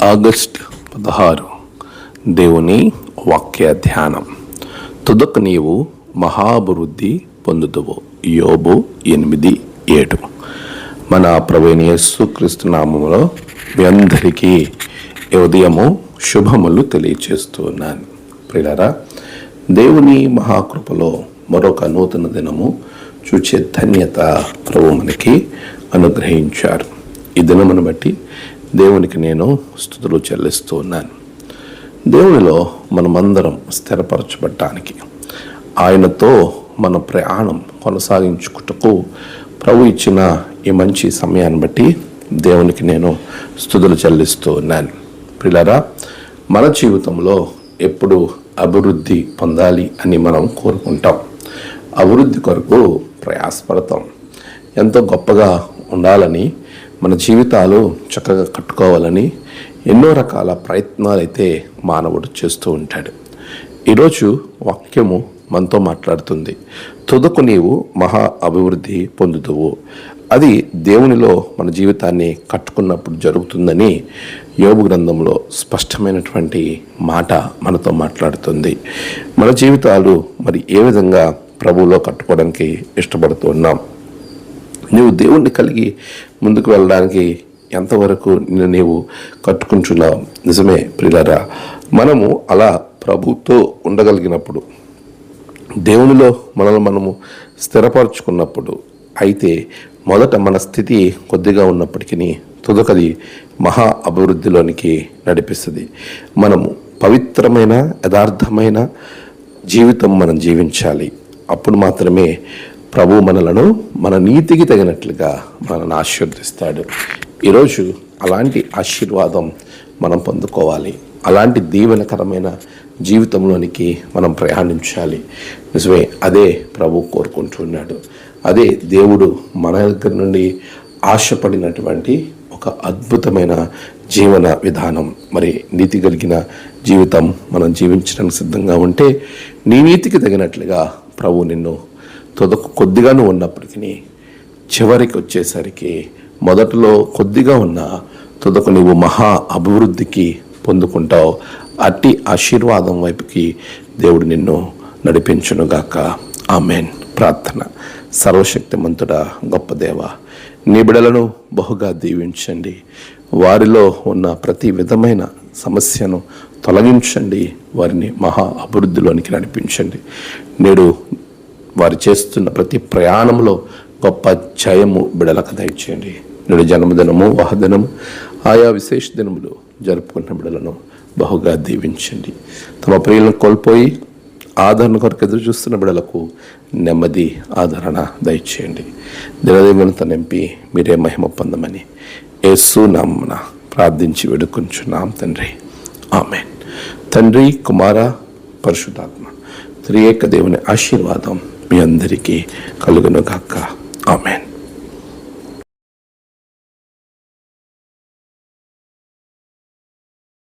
August 16 దేవుని వాక్య ధ్యానం. తుదకు నీవు మహాభివృద్ధి పొందుదువు. యోబు 8:7. మన ప్రభువైన యేసుక్రీస్తు నామములో మీ అందరికీ ఉదయము శుభములు తెలియచేస్తున్నాను. ప్రియులారా, దేవుని మహాకృపలో మరొక నూతన దినము చూచే ధన్యత ప్రభు మనకి అనుగ్రహించారు. ఈ దినమును బట్టి దేవునికి నేను స్తుతులు చెల్లిస్తూ ఉన్నాను. దేవునిలో మనమందరం స్థిరపరచబడటానికి, ఆయనతో మన ప్రయాణం కొనసాగించుటకు ప్రభు ఇచ్చిన ఈ మంచి సమయాన్ని బట్టి దేవునికి నేను స్తుతులు చెల్లిస్తూ ఉన్నాను. ప్రియులారా, మన జీవితంలో ఎప్పుడు అభివృద్ధి పొందాలి అని మనం కోరుకుంటాం. అభివృద్ధి కొరకు ప్రయాసపడతాం. ఎంతో గొప్పగా ఉండాలని, మన జీవితాలు చక్కగా కట్టుకోవాలని ఎన్నో రకాల ప్రయత్నాలు అయితే మానవుడు చేస్తూ ఉంటాడు. ఈరోజు వాక్యము మనతో మాట్లాడుతుంది. తుదకు నీవు మహా అభివృద్ధి పొందుదువు. అది దేవునిలో మన జీవితాన్ని కట్టుకున్నప్పుడు జరుగుతుందని యోబు గ్రంథంలో స్పష్టమైనటువంటి మాట మనతో మాట్లాడుతుంది. మన జీవితాలు మరి ఏ విధంగా ప్రభువులో కట్టుకోవడానికి ఇష్టపడుతున్నాం? నీవు దేవుణ్ణి కలిగి ముందుకు వెళ్ళడానికి ఎంతవరకు నీవు కట్టుకుంటున్నావు? నిజమే ప్రియులారా, మనము అలా ప్రభుతో ఉండగలిగినప్పుడు, దేవునిలో మనల్ని మనము స్థిరపరచుకున్నప్పుడు, అయితే మొదట మన స్థితి కొద్దిగా ఉన్నప్పటికీ తుదకది మహా అభివృద్ధిలోనికి నడిపిస్తుంది. మనము పవిత్రమైన యథార్థమైన జీవితం మనం జీవించాలి. అప్పుడు మాత్రమే ప్రభు మనలను మన నీతికి తగినట్లుగా మనల్ని ఆశీర్వదిస్తాడు. ఈరోజు అలాంటి ఆశీర్వాదం మనం పొందుకోవాలి. అలాంటి దీవెనకరమైన జీవితంలోనికి మనం ప్రయాణించాలి. నిజమే, అదే ప్రభు కోరుకుంటున్నాడు. అదే దేవుడు మన దగ్గర నుండి ఆశపడినటువంటి ఒక అద్భుతమైన జీవన విధానం. మరి నీతి కలిగిన జీవితం మనం జీవించడానికి సిద్ధంగా ఉంటే, నీ నీతికి తగినట్లుగా ప్రభు నిన్ను తుదకు కొద్దిగాను ఉన్నప్పటికీ చివరికి వచ్చేసరికి మొదట్లో కొద్దిగా ఉన్న తుదకు నీవు మహా అభివృద్ధికి పొందుకుంటావు. అట్టి ఆశీర్వాదం వైపుకి దేవుడు నిన్ను నడిపించునుగాక. ఆమేన్. ప్రార్థన. సర్వశక్తిమంతుడా, గొప్ప దేవ, నీ బిడలను బహుగా దీవించండి. వారిలో ఉన్న ప్రతి విధమైన సమస్యను తొలగించండి. వారిని మహా అభివృద్ధిలోనికి నడిపించండి. నేడు వారు చేస్తున్న ప్రతి ప్రయాణంలో గొప్ప జయము బిడలకు దయచేయండి. నేడు జన్మదినము, వాహదినము, ఆయా విశేష దినములు జరుపుకున్న బిడలను బహుగా దీవించండి. తమ ప్రియులను కోల్పోయి ఆదరణ కొరకు ఎదురు చూస్తున్న బిడలకు నెమ్మది, ఆదరణ దయచేయండి. దినదీవులతో నింపి మీరే మహిమ పొందమని యేసు నామమున ప్రార్థించి వేడుకొంచున్నాం తండ్రి. ఆమేన్. తండ్రి, కుమార, పరిశుద్ధాత్మ త్రియేక దేవుని ఆశీర్వాదం మీ అందరికీ కలుగును గాక. ఆమేన్.